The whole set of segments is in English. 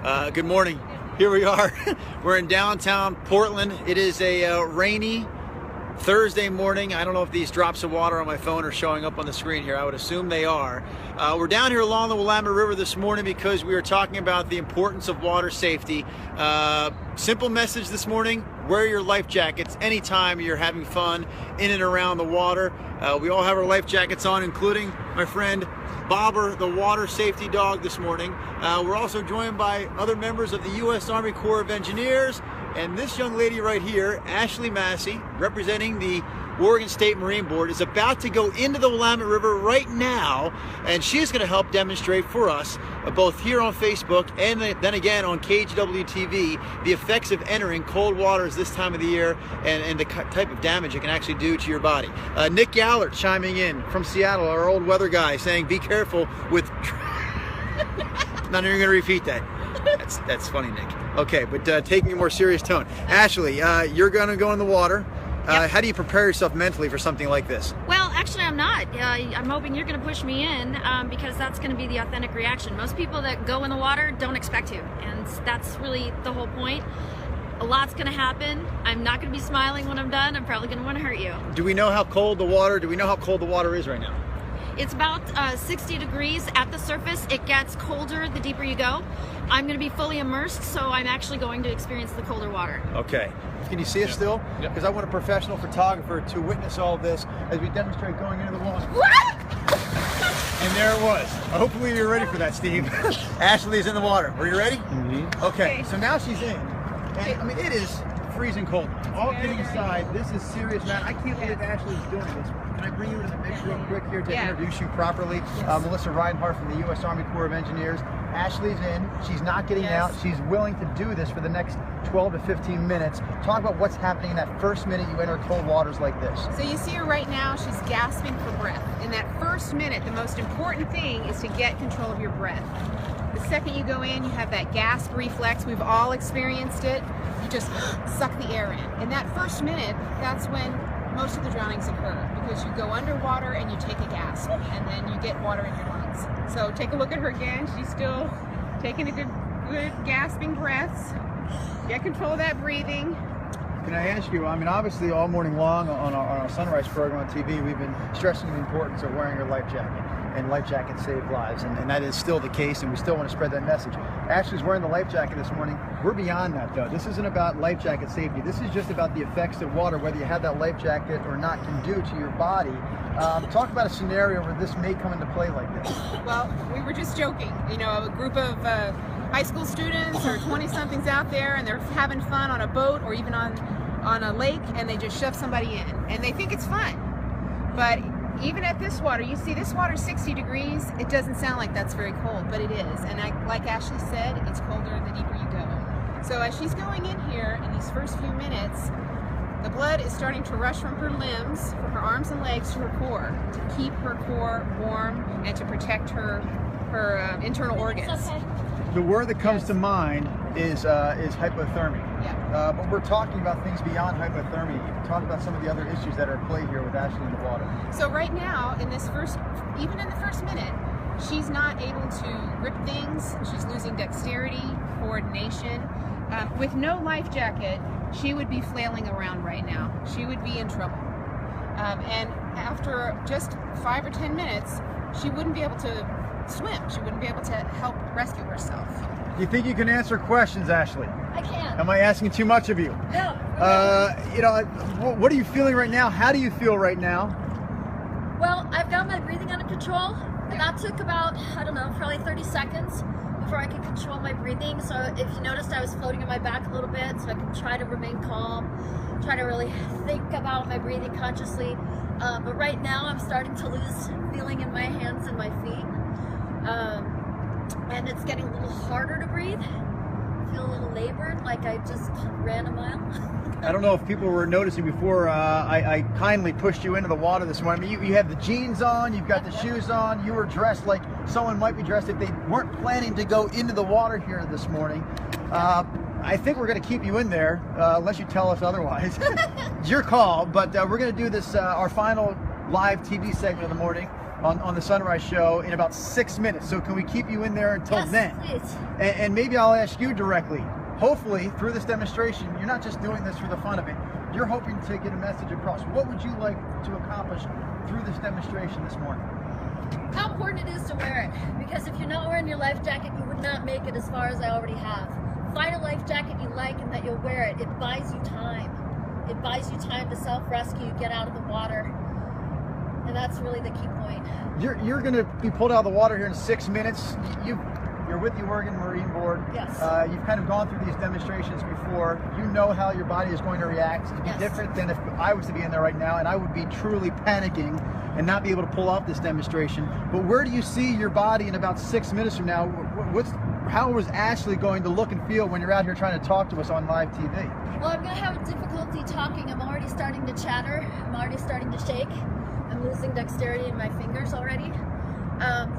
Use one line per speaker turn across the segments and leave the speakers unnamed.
Good morning. Here we are. We're in downtown Portland. It is a rainy Thursday morning. I don't know if these drops of water on my phone are showing up on the screen here. I would assume they are. We're down here along the Willamette River this morning because we are talking about the importance of water safety. Simple message this morning: wear your life jackets anytime you're having fun in and around the water. We all have our life jackets on, including my friend Bobber, the water safety dog, this morning. We're also joined by other members of the U.S. Army Corps of Engineers, and this young lady right here, Ashley Massey, representing the Oregon State Marine Board, is about to go into the Willamette River right now, and she's going to help demonstrate for us, both here on Facebook and then again on KGW TV, the effects of entering cold waters this time of the year and the type of damage it can actually do to your body. Nick Gallert chiming in from Seattle, our old weather guy, saying be careful with... Not even going to repeat that. That's funny, Nick. Okay, but taking a more serious tone. Ashley, you're going to go in the water.
Yep.
How do you prepare yourself mentally for something like this?
Well, actually, I'm not. I'm hoping you're going to push me in because that's going to be the authentic reaction. Most people that go in the water don't expect to, and that's really the whole point. A lot's going to happen. I'm not going to be smiling when I'm done. I'm probably going to want to hurt you.
Do we know how cold the water is right now?
It's about 60 degrees at the surface. It gets colder the deeper you go. I'm going to be fully immersed, so I'm actually going to experience the colder water.
Okay. Can you see us still? Because I want a professional photographer to witness all of this as we demonstrate going into the water.
What?
And there it was. Hopefully you're ready for that, Steve. Ashley's in the water. Are you ready?
Mm-hmm.
Okay, so now she's in. And I mean, it is freezing cold. All kidding aside, this is serious, man. I can't believe Ashley's doing this. Can I bring you into the mix real quick here to introduce you properly? Melissa Reinhardt from the U.S. Army Corps of Engineers. Ashley's in. She's not getting out. She's willing to do this for the next 12 to 15 minutes. Talk about what's happening in that first minute you enter cold waters like this.
So you see her right now, she's gasping for breath. In that first minute, the most important thing is to get control of your breath. The second you go in, you have that gasp reflex. We've all experienced it. You just suck the air in. In that first minute, that's when most of the drownings occur, because you go underwater and you take a gasp, and then you get water in your lungs. So take a look at her again. She's still taking a good gasping breaths. Get control of that breathing.
Can I ask you, I mean, obviously all morning long on our Sunrise program on TV, we've been stressing the importance of wearing your life jacket, and life jackets save lives, and that is still the case, and we still want to spread that message. Ashley's wearing the life jacket this morning. We're beyond that, though. This isn't about life jacket safety. This is just about the effects that water, whether you have that life jacket or not, can do to your body. Talk about a scenario where this may come into play like this.
Well, we were just joking. You know, a group of high school students or 20-somethings out there, and they're having fun on a boat or even on a lake, and they just shove somebody in, and they think it's fun. But even at this water, you see this water 60 degrees, it doesn't sound like that's very cold, but it is. And like Ashley said, it's colder the deeper you go. So as she's going in here in these first few minutes, the blood is starting to rush from her limbs, from her arms and legs to her core, to keep her core warm and to protect her internal organs.
The word that comes to mind is hypothermia.
Yeah.
But we're talking about things beyond hypothermia. You can talk about some of the other issues that are at play here with Ashley in the water.
So right now, even in the first minute, she's not able to grip things. She's losing dexterity, coordination. With no life jacket, she would be flailing around right now. She would be in trouble. And after just 5 or 10 minutes, she wouldn't be able to swim. She wouldn't be able to help rescue herself.
Do you think you can answer questions, Ashley?
I can't.
Am I asking too much of you?
No.
You know, what are you feeling right now? How do you feel right now?
Well, I've got my breathing under control, and that took about, I don't know, probably 30 seconds before I could control my breathing. So if you noticed, I was floating on my back a little bit, so I could try to remain calm, try to really think about my breathing consciously. But right now, I'm starting to lose feeling in my hands and my feet. And it's getting a little harder to breathe. I feel a little labored, like I just ran a mile.
I don't know if people were noticing before, I kindly pushed you into the water this morning. I mean, you have the jeans on, you've got the shoes on, you were dressed like someone might be dressed if they weren't planning to go into the water here this morning. I think we're going to keep you in there, unless you tell us otherwise. It's your call, but we're going to do this, our final live TV segment of the morning. on the Sunrise Show in about 6 minutes. So can we keep you in there until then?
Please.
And maybe I'll ask you directly. Hopefully, through this demonstration, you're not just doing this for the fun of it. You're hoping to get a message across. What would you like to accomplish through this demonstration this morning?
How important it is to wear it. Because if you're not wearing your life jacket, you would not make it as far as I already have. Find a life jacket you like and that you'll wear it. It buys you time. It buys you time to self-rescue, get out of the water. And that's really the key point.
You're going to be pulled out of the water here in 6 minutes. You're with the Oregon Marine Board.
Yes.
You've kind of gone through these demonstrations before. You know how your body is going to react. It'd be different than if I was to be in there right now, and I would be truly panicking and not be able to pull off this demonstration. But where do you see your body in about 6 minutes from now? How is Ashley going to look and feel when you're out here trying to talk to us on live TV?
Well, I'm going to have difficulty talking. I'm already starting to chatter. I'm already starting to shake. I'm losing dexterity in my fingers already.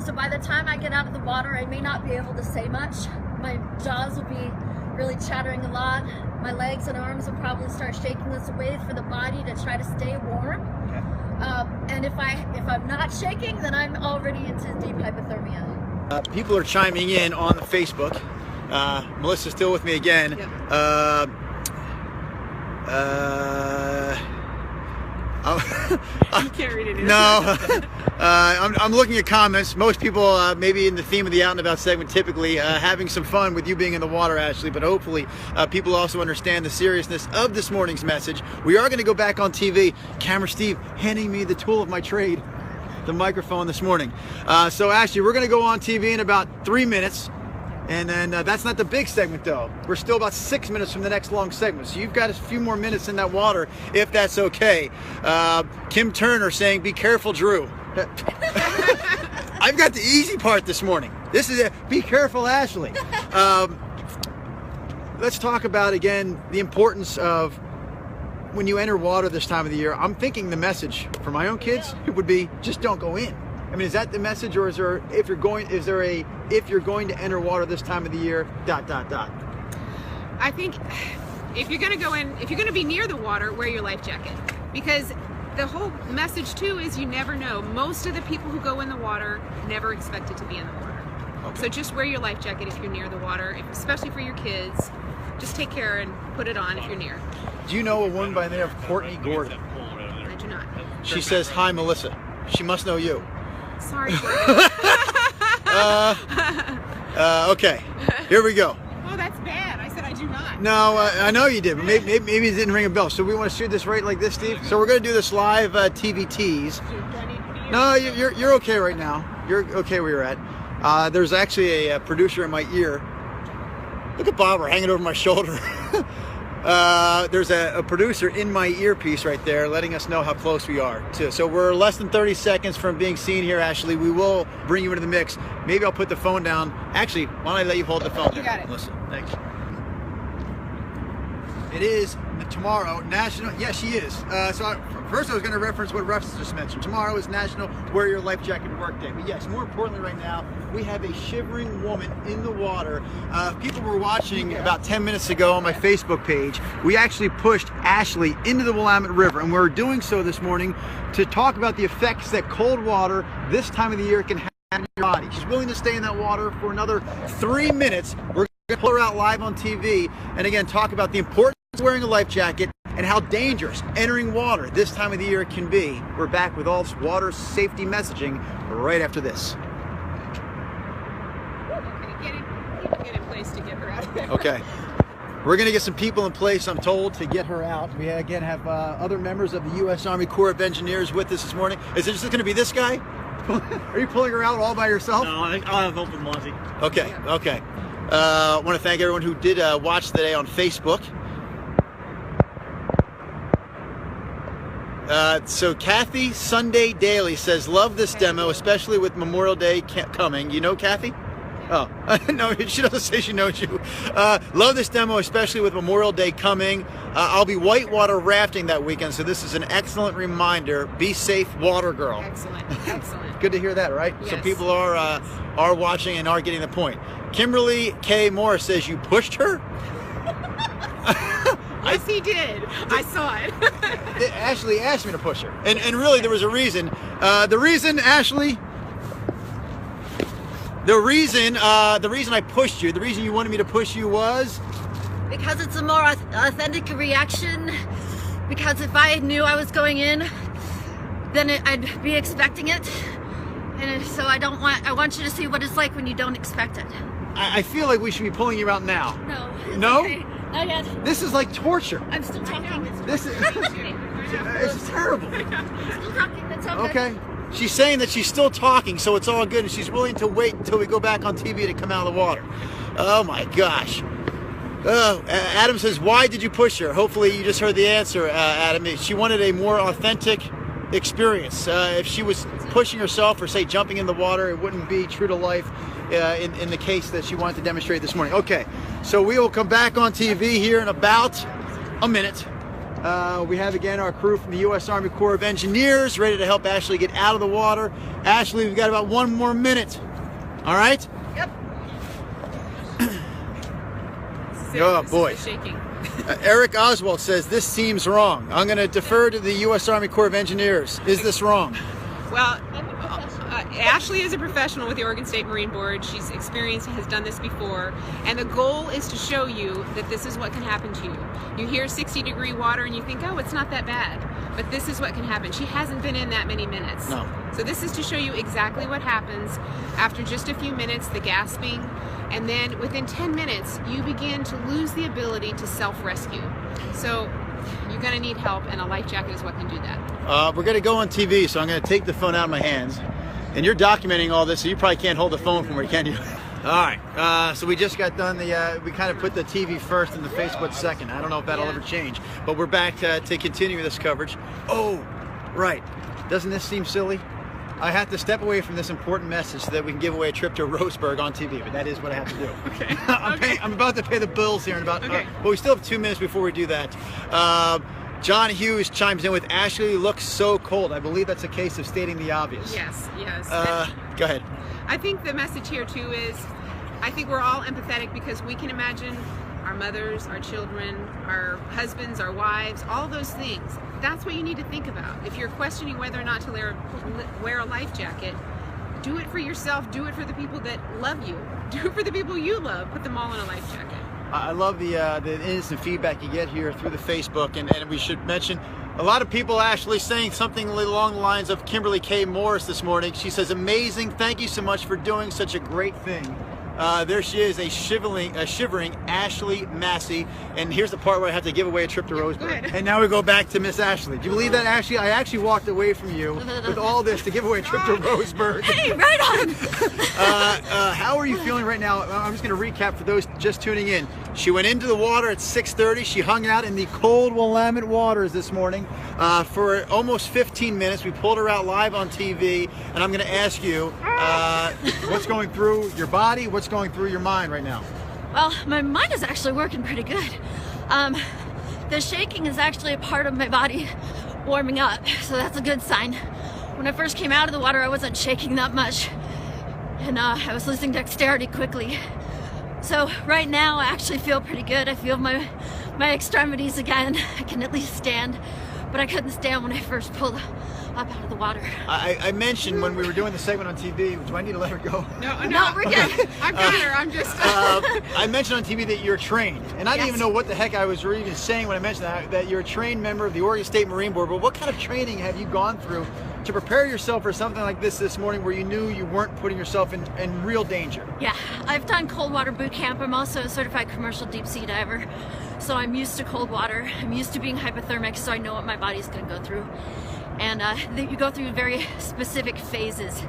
So by the time I get out of the water, I may not be able to say much. My jaws will be really chattering a lot. My legs and arms will probably start shaking. This way for the body to try to stay warm. And if I'm not shaking, then I'm already into deep hypothermia.
People are chiming in on the Facebook. Melissa's still with me again.
Yep. You can't read it either.
No, I'm looking at comments. Most people, maybe in the theme of the Out and About segment, typically having some fun with you being in the water, Ashley, but hopefully people also understand the seriousness of this morning's message. We are going to go back on TV. Camera Steve handing me the tool of my trade, the microphone this morning. So Ashley, we're going to go on TV in about 3 minutes. And then that's not the big segment, though. We're still about 6 minutes from the next long segment. So you've got a few more minutes in that water, if that's okay. Kim Turner saying, be careful, Drew. I've got the easy part this morning. This is it. Be careful, Ashley. Let's talk about, again, the importance of when you enter water this time of the year. I'm thinking the message for my own kids, it would be, just don't go in. I mean, is that the message, or is there, if you're going to enter water this time of the year, ...
I think if you're going to go in, if you're going to be near the water, wear your life jacket. Because the whole message too is you never know. Most of the people who go in the water never expected to be in the water. Okay. So just wear your life jacket if you're near the water, especially for your kids. Just take care and put it on if you're near.
Do you know a woman by the name of Courtney Gordon?
I do not.
She says, hi, Melissa. She must know you.
Sorry,
okay, here we go.
Oh, that's bad. I said I do not.
No, I know you did, but maybe it didn't ring a bell. So we want to shoot this right like this, Steve? So we're going to do this live TV tease. No, you're okay right now. You're okay where you're at. There's actually a producer in my ear. Look at Bobber hanging over my shoulder. There's a producer in my earpiece right there letting us know how close we are too. So we're less than 30 seconds from being seen here, Ashley. We will bring you into the mix. Maybe I'll put the phone down. Actually, why don't I let you hold the phone?
You got it.
Listen, thanks. It is tomorrow, National. Yeah, she is. First I was going to reference what Russ just mentioned. Tomorrow is National Wear Your Life Jacket Work Day. But yes, more importantly right now, we have a shivering woman in the water. People were watching about 10 minutes ago on my Facebook page. We actually pushed Ashley into the Willamette River, and we're doing so this morning to talk about the effects that cold water this time of the year can have on your body. She's willing to stay in that water for another 3 minutes. We're going to pull her out live on TV and again talk about the importance of wearing a life jacket and how dangerous entering water this time of the year can be. We're back with all this water safety messaging right after this.
Okay, get in place to get her out.
Okay. We're going to get some people in place, I'm told, to get her out. We again have other members of the U.S. Army Corps of Engineers with us this morning. Is it just going to be this guy? Are you pulling her out all by yourself?
No, I'll have help with Monty.
Okay, okay. I want to thank everyone who did watch today on Facebook. So Kathy Sunday Daily says, love this demo, especially with Memorial Day coming. You know Kathy? Oh, no, she doesn't say she knows you. Love this demo, especially with Memorial Day coming. I'll be whitewater rafting that weekend, so this is an excellent reminder. Be safe, water girl.
Excellent, excellent.
Good to hear that, right?
Yes.
So people are watching and are getting the point. Kimberly K. Moore says, you pushed her?
Yes, he did. I saw it.
Ashley asked me to push her, and really there was a reason. The reason I pushed you, the reason you wanted me to push you was
Because it's a more authentic reaction. Because if I knew I was going in, then I'd be expecting it. And so I want you to see what it's like when you don't expect it.
I feel like we should be pulling you out now.
No.
No?
Okay. Not yet.
This is like torture.
I'm still talking.
This is it's terrible.
Still talking. That's all good.
Okay. She's saying that she's still talking, so it's all good, and she's willing to wait until we go back on TV to come out of the water. Oh my gosh. Adam says, why did you push her? Hopefully you just heard the answer, Adam. She wanted a more authentic experience. If she was pushing herself or say jumping in the water, it wouldn't be true to life in the case that she wanted to demonstrate this morning. Okay, so we will come back on TV here in about a minute. We have again our crew from the U.S. Army Corps of Engineers ready to help Ashley get out of the water. Ashley, we've got about 1 more minute. All right?
Yep.
Oh boy.
Shaking.
Eric Oswald says this seems wrong. I'm going to defer to the U.S. Army Corps of Engineers. Is this wrong?
Well, Ashley is a professional with the Oregon State Marine Board. She's experienced, has done this before, and the goal is to show you that this is what can happen to you. You hear 60-degree water and you think, oh, it's not that bad, but this is what can happen. She hasn't been in that many minutes.
No.
So this is to show you exactly what happens after just a few minutes, the gasping, and then within 10 minutes, you begin to lose the ability to self-rescue. So you're going to need help, and a life jacket is what can do that.
We're going to go on TV, so I'm going to take the phone out of my hands. And you're documenting all this, so you probably can't hold the phone from where, can you? All right, so we just got done we kind of put the TV first and the Facebook second. I don't know if that'll ever change, but we're back to continue this coverage. Oh, right. Doesn't this seem silly? I have to step away from this important message so that we can give away a trip to Roseburg on TV, but that is what I have to do.
Okay.
I'm about to pay the bills here in about,
okay.
But we still have 2 minutes before we do that. John Hughes chimes in with, Ashley looks so cold. I believe that's a case of stating the obvious.
Yes, yes.
Go ahead.
I think the message here too is, I think we're all empathetic because we can imagine our mothers, our children, our husbands, our wives, all those things. That's what you need to think about. If you're questioning whether or not to wear a life jacket, do it for yourself, do it for the people that love you, do it for the people you love, put them all in a life jacket.
I love the instant feedback you get here through the Facebook, and we should mention a lot of people actually saying something along the lines of Kimberly K. Morris this morning. She says, amazing, thank you so much for doing such a great thing. There she is, a shivering Ashley Massey. And here's the part where I have to give away a trip to Roseburg. And now we go back to Miss Ashley. Do you believe that, Ashley? I actually walked away from you with all this to give away a trip to Roseburg.
Hey, right on!
How are you feeling right now? I'm just going to recap for those just tuning in. She went into the water at 6:30. She hung out in the cold Willamette waters this morning for almost 15 minutes. We pulled her out live on TV, and I'm going to ask you what's going through your body, what's going through your mind right now?
Well, my mind is actually working pretty good. The shaking is actually a part of my body warming up, so that's a good sign. When I first came out of the water, I wasn't shaking that much, and I was losing dexterity quickly. So right now I actually feel pretty good. I feel my extremities again. I can at least stand, but I couldn't stand when I first pulled up out of the water.
I mentioned when we were doing the segment on TV, do I need to let her go?
No,
we're good.
I've got her, I'm just...
I mentioned on TV that you're trained, and I didn't even
Yes.
know what the heck I was even saying when I mentioned that you're a trained member of the Oregon State Marine Board, but what kind of training have you gone through to prepare yourself for something like this morning where you knew you weren't putting yourself in real danger?
Yeah, I've done cold water boot camp. I'm also a certified commercial deep sea diver, so I'm used to cold water. I'm used to being hypothermic, so I know what my body's going to go through. And you go through very specific phases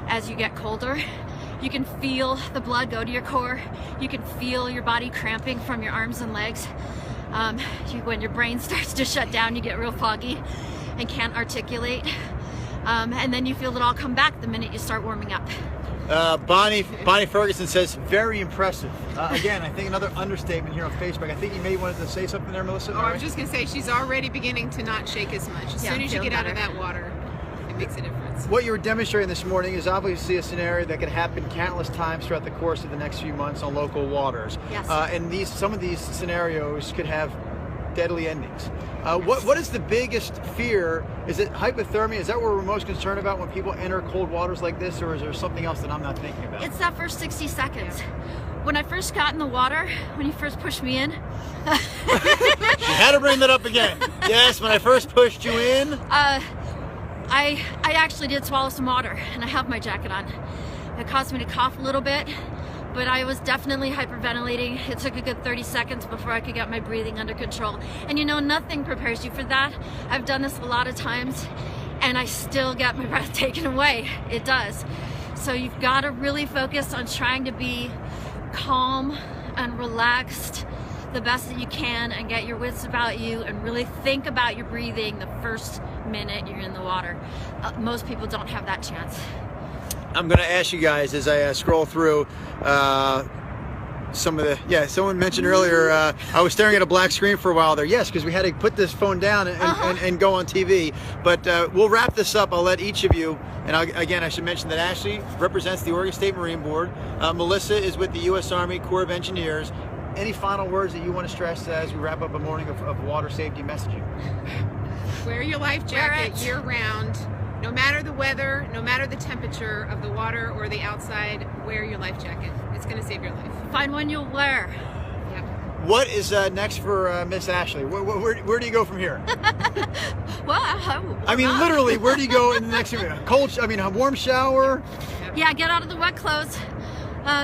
as you get colder. You can feel the blood go to your core. You can feel your body cramping from your arms and legs. When your brain starts to shut down, you get real foggy and can't articulate. And then you feel it all come back the minute you start warming up.
Bonnie Ferguson says, very impressive. Again, I think another understatement here on Facebook. I think you may wanted to say something there, Melissa.
I was just going to say, she's already beginning to not shake as much. As soon as you get out of that water, it makes a difference.
What you were demonstrating this morning is obviously a scenario that could happen countless times throughout the course of the next few months on local waters.
Yes.
And some of these scenarios could have deadly endings. What is the biggest fear? Is it hypothermia? Is that what we're most concerned about when people enter cold waters like this, or is there something else that I'm not thinking about?
It's that first 60 seconds. When I first got in the water, when you first pushed me in.
You had to bring that up again. Yes, when I first pushed you in.
I actually did swallow some water, and I have my jacket on. It caused me to cough a little bit, but I was definitely hyperventilating. It took a good 30 seconds before I could get my breathing under control. And you know, nothing prepares you for that. I've done this a lot of times, and I still get my breath taken away. It does. So you've got to really focus on trying to be calm and relaxed the best that you can, and get your wits about you, and really think about your breathing the first minute you're in the water. Most people don't have that chance.
I'm going to ask you guys as I scroll through some of the, someone mentioned earlier, I was staring at a black screen for a while there. Yes, because we had to put this phone down and go on TV. But we'll wrap this up. I'll let each of you, and again, I should mention that Ashley represents the Oregon State Marine Board. Melissa is with the U.S. Army Corps of Engineers. Any final words that you want to stress as we wrap up a morning of water safety messaging?
Wear your life jacket year round. No matter the weather, no matter the temperature of the water or the outside, wear your life jacket. It's going to save your life.
Find one you'll wear.
Yep.
What is next for Miss Ashley? Where do you go from here?
Well,
I mean, literally, where do you go in the next a warm shower?
Yeah, get out of the wet clothes,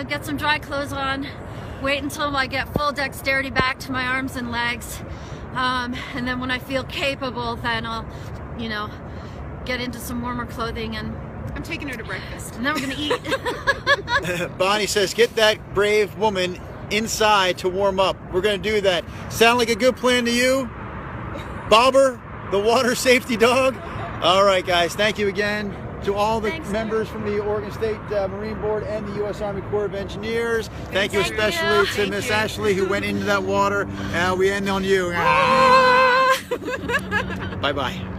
get some dry clothes on, wait until I get full dexterity back to my arms and legs, and then when I feel capable, then I'll, get into some warmer clothing, and
I'm taking her to breakfast.
And then we're gonna eat.
Bonnie says, get that brave woman inside to warm up. We're gonna do that. Sound like a good plan to you? Bobber, the water safety dog? All right, guys, thank you again to all the members from the Oregon State Marine Board and the U.S. Army Corps of Engineers. Thank you especially to Miss Ashley, who went into that water. We end on you. Bye-bye.